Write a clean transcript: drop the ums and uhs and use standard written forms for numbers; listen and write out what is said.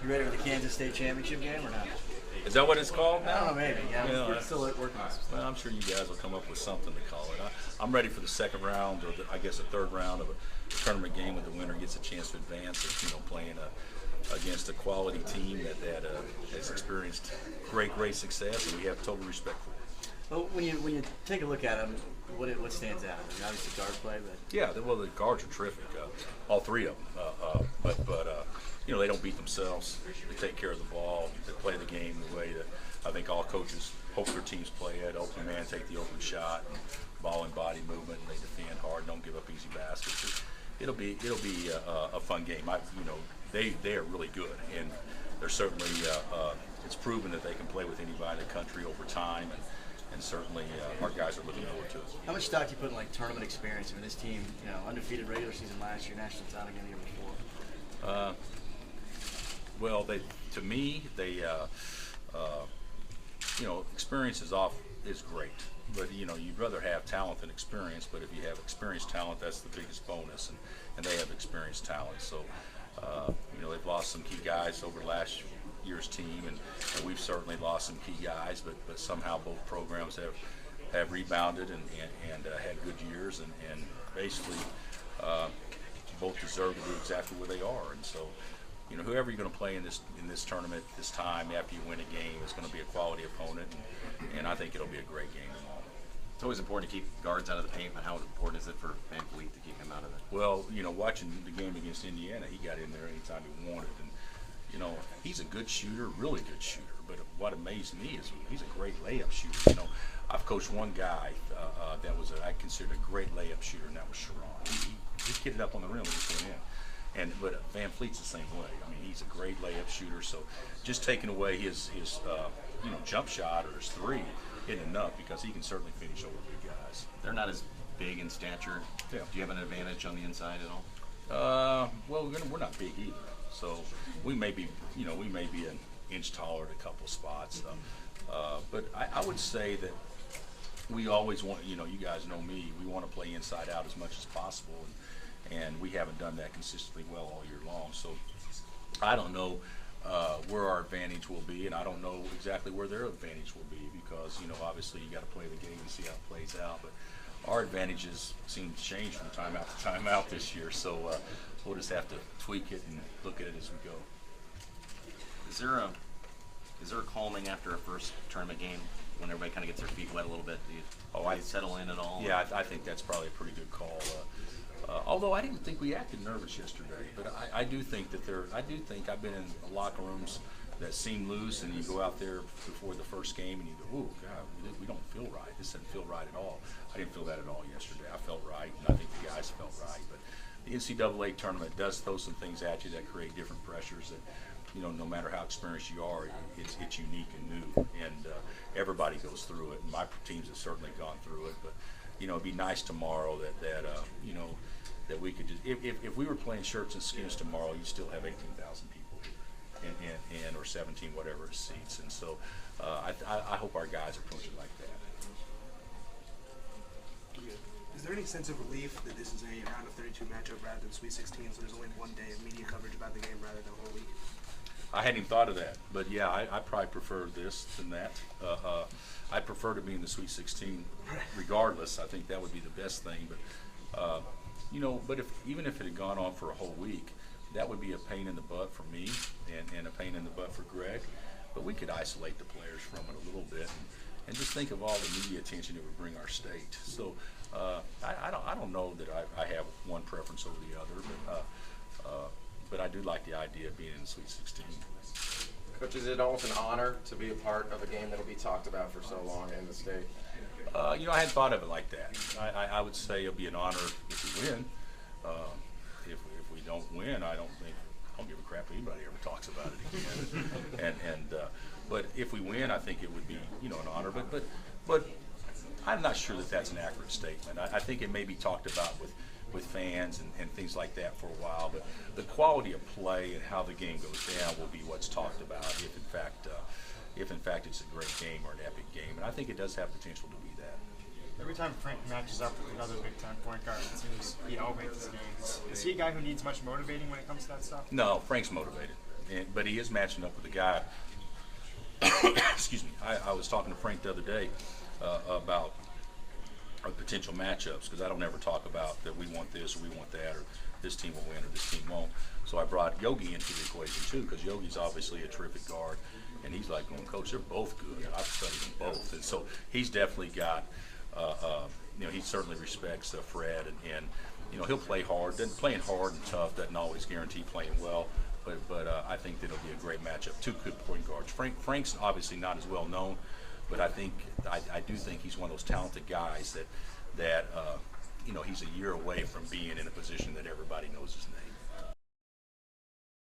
You ready for the Kansas State championship game or not? Is that what it's called now? I don't know, maybe. Yeah, Yeah, we're still working on some Well, stuff. I'm sure you guys will come up with something to call it. I'm ready for the second round, or I guess the third round of a tournament game where the winner gets a chance to advance. Playing against a quality team that has experienced great success, and we have total respect for it. Well, when you take a look at them, what stands out? I mean, obviously guard play, but Yeah, well, the guards are terrific, all three of them. But they don't beat themselves. They take care of the ball. They play the game the way that I think all coaches hope their teams play it. Open man, take the open shot, and ball and body movement, and they defend hard. Don't give up easy baskets. It'll be a fun game. They are really good, and they're certainly it's proven that they can play with anybody in the country over time, and certainly our guys are looking forward to it. how much stock do you put in tournament experience? I mean, this team, undefeated regular season last year, national title again the year before. Well, to me, experience is great, but you'd rather have talent than experience. But if you have experienced talent, that's the biggest bonus, and they have experienced talent. So, they've lost some key guys over last year's team, and we've certainly lost some key guys, but somehow both programs have rebounded and had good years, and basically both deserve to be exactly where they are. And so, whoever you're going to play in this tournament this time after you win a game is going to be a quality opponent, and I think it'll be a great game tomorrow. It's always important to keep guards out of the paint, but how important is it for Van Fleet to keep him out of it? Well, watching the game against Indiana, he got in there anytime he wanted, and he's a good shooter, really good shooter. But what amazed me is he's a great layup shooter. I've coached one guy that was I considered a great layup shooter, and that was Sharon. He kicked it up on the rim and just went in. But Van Fleet's the same way. I mean, he's a great layup shooter. So just taking away his jump shot or his three isn't enough, because he can certainly finish over big guys. They're not as big in stature. Yeah. Do you have an advantage on the inside at all? Well, we're not big either. So we may be an inch taller at a couple of spots. But I would say that we always want, you guys know me, we want to play inside out as much as possible. And we haven't done that consistently well all year long. So I don't know where our advantage will be, and I don't know exactly where their advantage will be, because obviously you got to play the game and see how it plays out. But our advantages seem to change from timeout to timeout this year. So we'll just have to tweak it and look at it as we go. Is there a calming after a first tournament game when everybody kind of gets their feet wet a little bit? Do you settle in at all? Yeah, I think that's probably a pretty good call. Although I didn't think we acted nervous yesterday, but I do think that I've been in locker rooms that seem loose, and you go out there before the first game and you go, oh God, we don't feel right. This doesn't feel right at all. I didn't feel that at all yesterday. I felt right, and I think the guys felt right. But the NCAA tournament does throw some things at you that create different pressures that, no matter how experienced you are, it's unique and new, and everybody goes through it. And my teams have certainly gone through it, but it'd be nice tomorrow that we could just, if we were playing shirts and skins tomorrow, you'd still have 18,000 people here, and or 17 whatever seats. And so I hope our guys approach it like that. Is there any sense of relief that this is a round of 32 matchup rather than Sweet 16, so there's only one day of media coverage about the game rather than a whole week? I hadn't even thought of that, but yeah, I probably prefer this than that. I prefer to be in the Sweet 16 regardless. I think that would be the best thing. But but even if it had gone on for a whole week, that would be a pain in the butt for me and a pain in the butt for Greg. But we could isolate the players from it a little bit and just think of all the media attention it would bring our state. So I don't know that I have one preference over the other, but I do like the idea of being in the Sweet 16. Coach, is it almost an honor to be a part of a game that will be talked about for so long in the state? I hadn't thought of it like that. I would say it'll be an honor if we win. If we don't win, I don't give a crap if anybody ever talks about it again. But if we win, I think it would be an honor. But I'm not sure that that's an accurate statement. I think it may be talked about with fans and things like that for a while. But the quality of play and how the game goes down will be what's talked about if in fact it's a great game or an epic game. And I think it does have potential to be that. Every time Frank matches up with another Big Ten point guard, it seems he elevates his games. Is he a guy who needs much motivating when it comes to that stuff? No, Frank's motivated. but he is matching up with a guy. Excuse me. I was talking to Frank the other day about potential matchups, because I don't ever talk about that we want this or we want that or this team will win or this team won't. So I brought Yogi into the equation too, because Yogi's obviously a terrific guard, and he's like going, Coach, they're both good. I've studied them both, and so he's definitely got, he certainly respects Fred, and he'll play hard. Playing hard and tough doesn't always guarantee playing well, but I think that it'll be a great matchup. Two good point guards. Frank's obviously not as well known, but I do think he's one of those talented guys that he's a year away from being in a position that everybody knows his name.